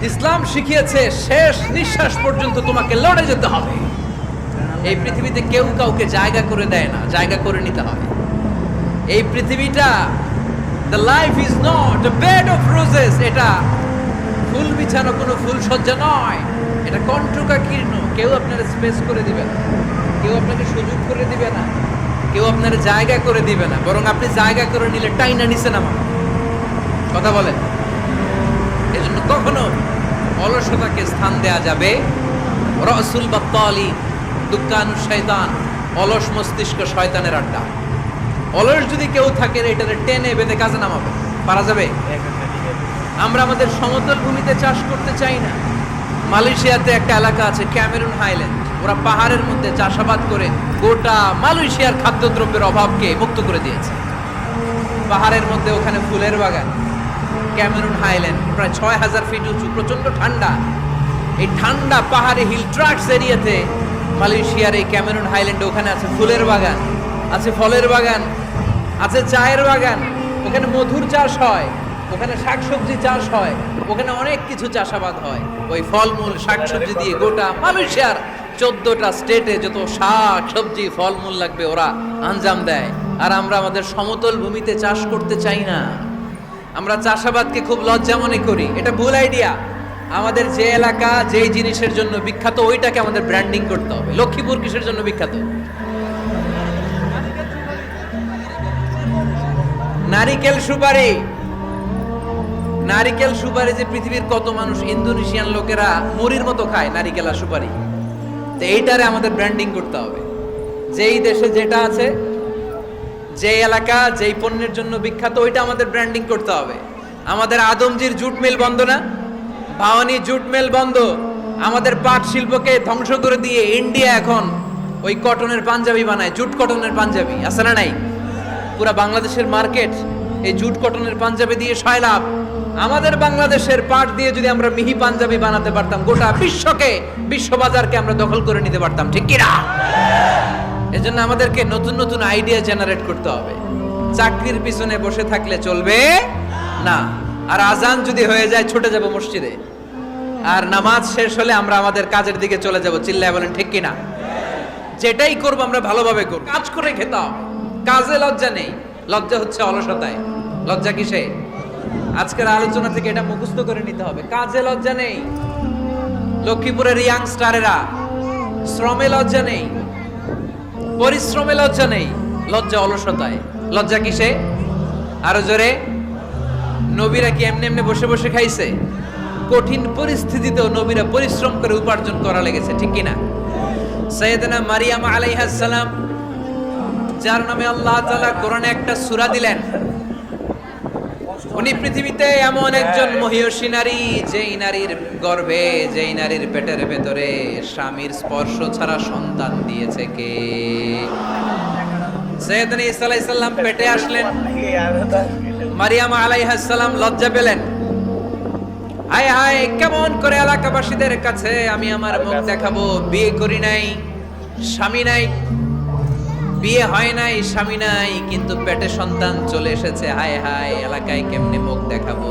ইসলাম শিখিয়েছে শেষ নিঃশ্বাস পর্যন্ত তোমাকে লড়ে যেতে হবে। এই পৃথিবীতে কেউ কাউকে জায়গা করে দেয় না, জায়গা করে নিতে হয়। এই পৃথিবীটা, the life is not a bed of roses, এটা ফুল বিছানো কোনো ফুল সজ্জা নয়, এটা কণ্টকাকীর্ণ। কেউ আপনার স্পেস করে দিবে না, কেউ আপনাকে সুযোগ করে দিবে না, কেউ আপনার জায়গা করে দিবে না, বরং আপনি জায়গা করে নিলে টাইনা নিচে নামা। কথা বলেন। এজন্য কখনো অলসতাকে স্থান দেয়া যাবে। রসুল বাত্তালি দুঃখানু শয়তান, অলস মস্তিষ্ক শয়তানের আড্ডা। অলস যদি কেউ থাকে এটারে টেনে বেঁধে কাজে নামাবে, পারা যাবে? আমরা আমাদের সমতল ভূমিতে চাষ করতে চাই না। মালয়েশিয়াতে একটা এলাকা আছে ক্যামেরুন হাইল্যান্ড, ওরা পাহাড়ের মধ্যে চাষাবাদ করে গোটা মালয়েশিয়ার খাদ্যদ্রব্যের অভাবকে মুক্ত করে দিয়েছে। পাহাড়ের মধ্যে ওখানে ফুলের বাগান, ক্যামেরুন হাইল্যান্ড প্রায় ৬,০০০ ফিট উঁচু, প্রচন্ড ঠান্ডা। এই ঠান্ডা পাহাড়ে হিল ট্রাক্স এরিয়াতে মালয়েশিয়ার এই ক্যামেরুন হাইল্যান্ডে ওখানে আছে ফুলের বাগান, আছে ফলের বাগান, আছে চায়ের বাগান, ওখানে মধুর চাষ হয়, ওখানে শাকসবজি চাষ হয়, ওখানে অনেক কিছু চাষাবাদ হয়। ওই ফলমূল শাকসবজি দিয়ে গোটা মালয়েশিয়ার 14টা স্টেটে যত শাক সবজি ফলমূল লাগবে ওরা আঞ্জাম দেয়। আর আমরা আমাদের সমতল ভূমিতে চাষ করতে চাই না। আমরা চাষাবাদকে খুব লজ্জা মনে করি, এটা ভুল আইডিয়া। আমাদের যে এলাকা যেই জিনিসের জন্য বিখ্যাত ওইটাকে আমাদের ব্র্যান্ডিং করতে হবে। লক্ষ্মীপুর কিসের জন্য বিখ্যাত? নারিকেল সুপারি। নারিকেল সুপারি যে পৃথিবীর কত মানুষ, ইন্দোনেশিয়ান লোকেরা মুড়ির মতো খায় নারিকেল আর সুপারি। তো এইটারে আমাদের ব্র্যান্ডিং করতে হবে। যেই দেশে যেটা আছে, যে এলাকা যেই পণ্যের জন্য বিখ্যাত ওইটা আমাদের ব্র্যান্ডিং করতে হবে। আমাদের আদমজির জুট মিল বন্ধ না? ভাওয়ানি জুট মিল বন্ধ। আমাদের পাট শিল্পকে ধ্বংস করে দিয়ে ইন্ডিয়া এখন ওই কটনের পাঞ্জাবি বানায়, জুট কটনের পাঞ্জাবি। আছে না নাই? পুরা বাংলাদেশের মার্কেট এই জুট কটনের পাঞ্জাবি দিয়ে সয়লাভ। আমাদের বাংলাদেশের পাট দিয়ে যদি আমরা মিহি পাঞ্জাবি বানাতে পারতাম, গোটা বিশ্ববাজারকে আমরা দখল করে নিতে পারতাম, ঠিক কিনা? এজন্য আমাদেরকে নতুন নতুন আইডিয়া জেনারেট করতে হবে। চাকরির পিছনে বসে থাকলে চলবে না। আর আজান যদি হয়ে যায় ছুটে যাব মসজিদে, আর নামাজ শেষ হলে আমরা আমাদের কাজের দিকে চলে যাব। চিল্লায় বলেন ঠিক কিনা? যেটাই করবো আমরা ভালোভাবে করব, কাজ করে খেতে হবে। কাজে লজ্জা নেই, লজ্জা হচ্ছে অলসতায়। লজ্জা কিসে? আজকের আলোচনা থেকে এটা মুখস্থ করে নিতে হবে। কাজে লজ্জা নেই। লক্ষ্মীপুরের ইয়াংস্টারেরা শ্রমে লজ্জা নেই, পরিশ্রমে লজ্জা নেই, লজ্জা অলসতায়। লজ্জা কিসে? আরো জোরে। নবীরা কি এমনি এমনি বসে বসে খাইছে? কঠিন পরিস্থিতিতেও নবীরা পরিশ্রম করে উপার্জন করা লেগেছে, ঠিক কিনা? সাইয়েদনা মারিয়াম আলাইহিস সালাম, যার নামে আল্লাহ তাআলা কোরআনে একটা সূরা দিলেন, উনি পৃথিবীতে এমন একজন মহিয়সী নারী, যেই নারীর গর্ভে, যেই নারীর পেটের ভেতরে স্বামীর স্পর্শ ছাড়া সন্তান দিয়েছে কে? সাইয়েদনা ঈসা আলাইহিস সালাম পেটে আসলেন। মারিয়াম আলাইহিস সালাম লজ্জা পেলেন। হায় হায়, কেমন করে এলাকাবাসীদের কাছে আমি আমার মুখ দেখাবো? বিয়ে করি নাই, স্বামী নাই, বিয়ে হয় নাই, স্বামী নাই, কিন্তু পেটে সন্তান চলে এসেছে। হায় হায়, এলাকায় কেমনে মুখ দেখাবো?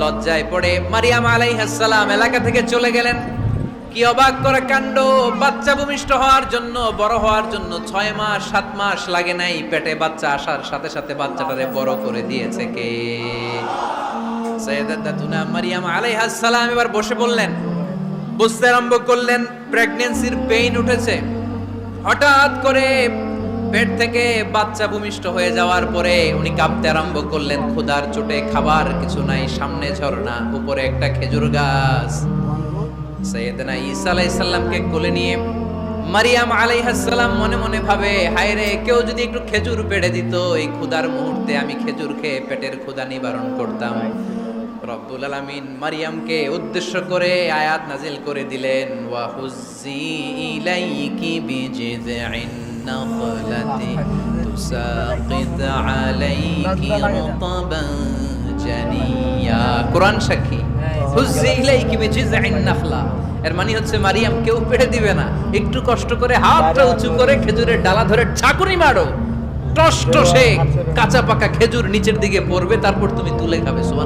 লজ্জায় পড়ে মারিয়াম আলাইহিস সালাম এলাকা থেকে চলে গেলেন। কি অবাক করা কাণ্ড! বাচ্চা ভূমিষ্ঠ হওয়ার জন্য, বড় হওয়ার জন্য 6 মাস 7 মাস লাগে নাই, পেটে বাচ্চা আসার সাথে সাথে বাচ্চাটারে বড় করে দিয়েছে কে? সাইয়েদাতুনা মারিয়াম আলাইহিস সালাম এবার বসে বললেন, বুঝতে আরম্ভ করলেন প্রেগন্যান্সির পেইন উঠেছে। হঠাৎ করে পেট থেকে বাচ্চা ভূমিষ্ঠ হয়ে যাওয়ার পরে উনি কাঁপতে আরম্ভ করলেন। ক্ষুধার চোটে খাবার কিছু নাই, সামনে ঝর্ণা, উপরে একটা খেজুর গাছ। সাইয়েদনা ঈসা আলাইহিস সালামকে কোলে নিয়ে মারিয়াম আলাইহিস সালাম মনে মনে ভাবে, হায় রে, কেউ যদি একটু খেজুর পেড়ে দিত, এই ক্ষুধার মুহূর্তে আমি খেজুর খেয়ে পেটের ক্ষুধা নিবারণ করতাম। রব্বুল আলামিন মারিয়ামকে উদ্দেশ্য করে আয়াত নাজিল করে দিলেন, ওয়া হুজ্জি ইলাইকি বিজিযইন নাখলাতি তুসাকিত আলাইকি রতবান জানিয়া। কোরআন সাক্ষী, হুজ্জি ইলাইকি বিজিযইন নাখলা, এর মানে হচ্ছে মারিয়াম কেউ পেড়ে দিবে না, একটু কষ্ট করে হাতটা উঁচু করে খেজুরের ডালা ধরে ঝাঁকুনি মারো, টস টসে কাঁচা পাকা খেজুর নিচের দিকে পড়বে, তারপর তুমি তুলে খাবে। সুবহানাল্লাহ।